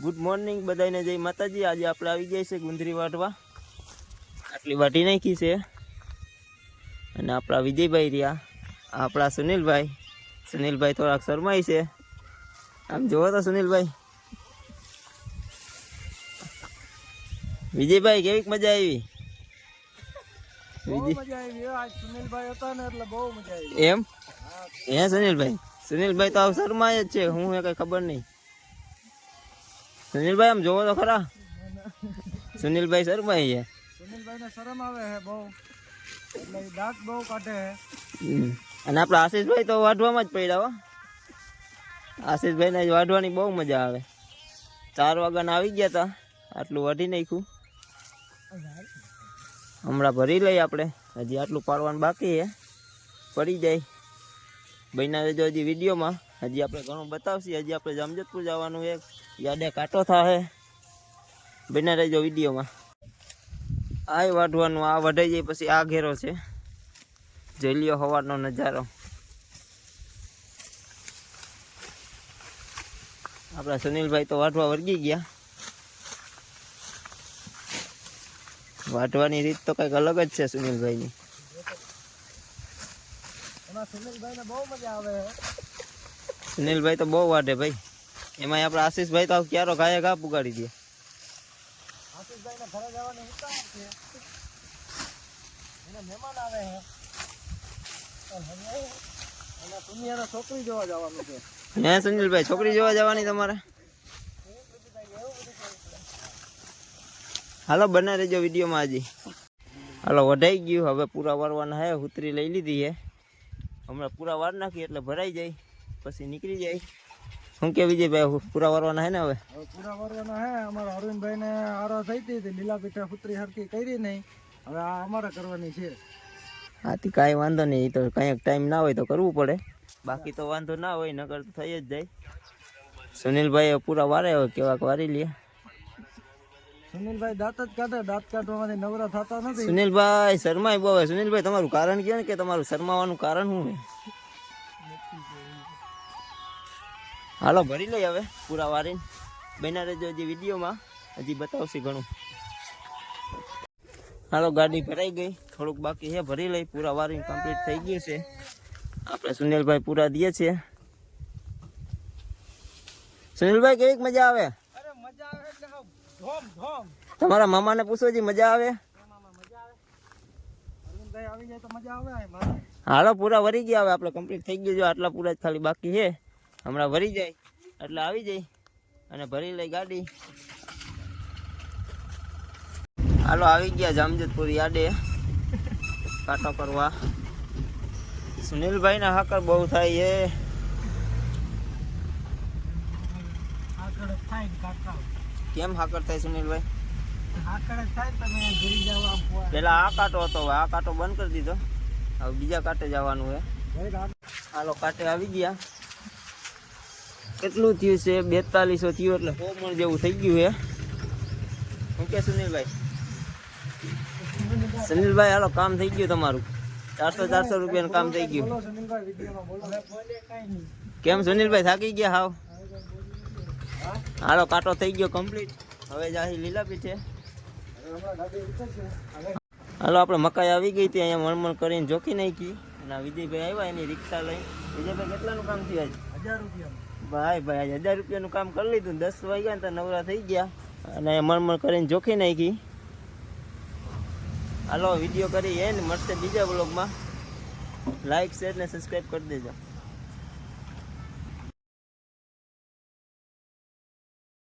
Good morning બધાને, જય માતાજી। આજે આપણે આવી ગયા છે ગુંદરી વાટવા। આટલી વાટી નાખી છે અને આપણા વિજયભાઈ રહ્યા, આપણા સુનિલભાઈ થોડાક શરમાય છે। આમ જોવો તો સુનિલભાઈ, વિજયભાઈ કેવીક મજા આવી? એમ હે સુનિલભાઈ તો આવ શરમાય જ છે, હું કઈ ખબર નહીં। સુનિલભાઈ આમ જોવો તો ખરા, સુનિલભાઈ શરમાય છે। સુનિલભાઈ ને શરમ આવે છે બહુ, એટલે દાંત બહુ કાઢે છે। અને આપણા આશીષભાઈ તો વાઢવામાં જ પડ્યા હો। આશીષભાઈ ને વાઢવાની બહુ મજા આવે। 4 વાગ્યાના આવી ગયા હતા, આટલું વાઢી નાખ્યું। હમણાં ભરી લઈએ આપણે, હજી આટલું પાડવાનું બાકી છે, પડી જાય। બન્યા રહેજો હજી વિડીયોમાં, હજી આપણે ઘણું બતાવશે। હજી આપણે જામજોધપુર જવાનું એક યાદે કાંટો થાય, બન્યા રહેજો વિડીયોમાં। આ વાઢવાનું, આ વઢાઈ જાય પછી આ ઘેરો છે, જોઈ લ્યો સવારનો નજારો। આપણા સુનિલભાઈ તો વાઢવા વર્ગી ગયા। વાઢવાની રીત તો કઈક અલગ જ છે સુનિલભાઈની। સુનિલભાઈ તો બહુ વાઢે ભાઈ, એમાં આપણા આશીષભાઈ તો ક્યારો ઘાયે ઘા પુગાડી દે। છોકરી જોવા જવાનું છે। હે સુનિલભાઈ, છોકરી જોવા જવાની તમારે? હાલો બના રહેજો વિડીયોમાં હજી। હાલો વઢાઈ ગયું, હવે પૂરા વારવાના હે। ઉતરી લઈ લીધી છે, હમણાં પૂરા વાર નાખી એટલે ભરાઈ જાય, પછી નીકળી જાય। શું કે વિજયભાઈ, પૂરા વારવાના હે ને? હવે પૂરા વારવાના હે। અમારા અરવિંદભાઈ ને આરો થઈ હતી, લીલા પીઠા પુત્રી હરકી કરી નહીં, હવે આ અમારે કરવાની છે। હાથી કાંઈ વાંધો નહીં, તો કંઈક ટાઈમ ના હોય તો કરવું પડે, બાકી તો વાંધો ના હોય, નકર તો થઈ જ જાય। સુનિલભાઈ પૂરા વારે, હવે કેવાક વારી લે। સુનિલભાઈ દાંત જ કાઢે, દાંત કાઢવામાંથી નવરા થતા નથી। સુનિલભાઈ શરમાય બહુ। સુનિલભાઈ તમારું કારણ કહો ને, કે તમારું શરમાવાનું કારણ શું છે? હાલો ભરી લઈ હવે પૂરા વારીને, બન્યા રહેજો હજી વિડીયોમાં, હજી બતાવશે ઘણું। હાલો ગાડી ભરાઈ ગઈ, થોડુંક બાકી છે, ભરી લઈ। પૂરા વારીને કમ્પ્લીટ થઈ ગયું છે, આપણે સુનિલભાઈ પૂરા દે છે। સુનિલભાઈ કેવીક મજા આવે? તમારા મામાને પૂછો જી, મજા આવે? હાલો પૂરા વરી ગયા, હવે આપણે કમ્પ્લીટ થઈ ગયું। જો આટલા પૂરા જ ખાલી બાકી છે, હમણાં ભરી જાય એટલે આવી જાય અને ભરી લઈ ગાડી। હાલો આવી ગયા જામજોધપુર યાદે કાંટો કરવા। સુનિલભાઈ ના હાકર બહુ થાય છે। કેમ હાકર થાય સુનિલભાઈ? પેલા આ કાંટો હતો, આ કાંટો બંધ કરી દીધો, હવે બીજા કાંટે જવાનું છે। હાલો કાંટે આવી ગયા। કેટલું થયું છે? 4200 થયું, એટલે 100 મણ જેવું થઈ ગયું છે। શું કે સુનિલભાઈ? સુનિલભાઈ હાલો કામ થઈ ગયું તમારું, 400 રૂપિયાનું કામ થઈ ગયું। કેમ સુનિલભાઈ થાકી ગયા હાવ? હાલો કાંટો થઈ ગયો કમ્પ્લીટ, હવે જાહી લીલા પીઠે। હાલો આપણે મકાઈ આવી ગઈ હતી, અહીંયા મણમણ કરીને જોખી નાખી, અને વિજયભાઈ આવ્યા એની રિક્ષા લઈ। વિજયભાઈ કેટલાનું કામ થયું આજ? 1000 રૂપિયા ભાઈ આજે 1000 રૂપિયાનું કામ કરી લીધું। 10 વાગ્યા ને તો નવરા થઈ ગયા, અને મણમણ કરીને જોખી નાખી। હાલો વિડીયો કરી એને મળશે બીજા બ્લોગમાં, લાઈક શેર ને સબસ્ક્રાઈબ કરી દેજો।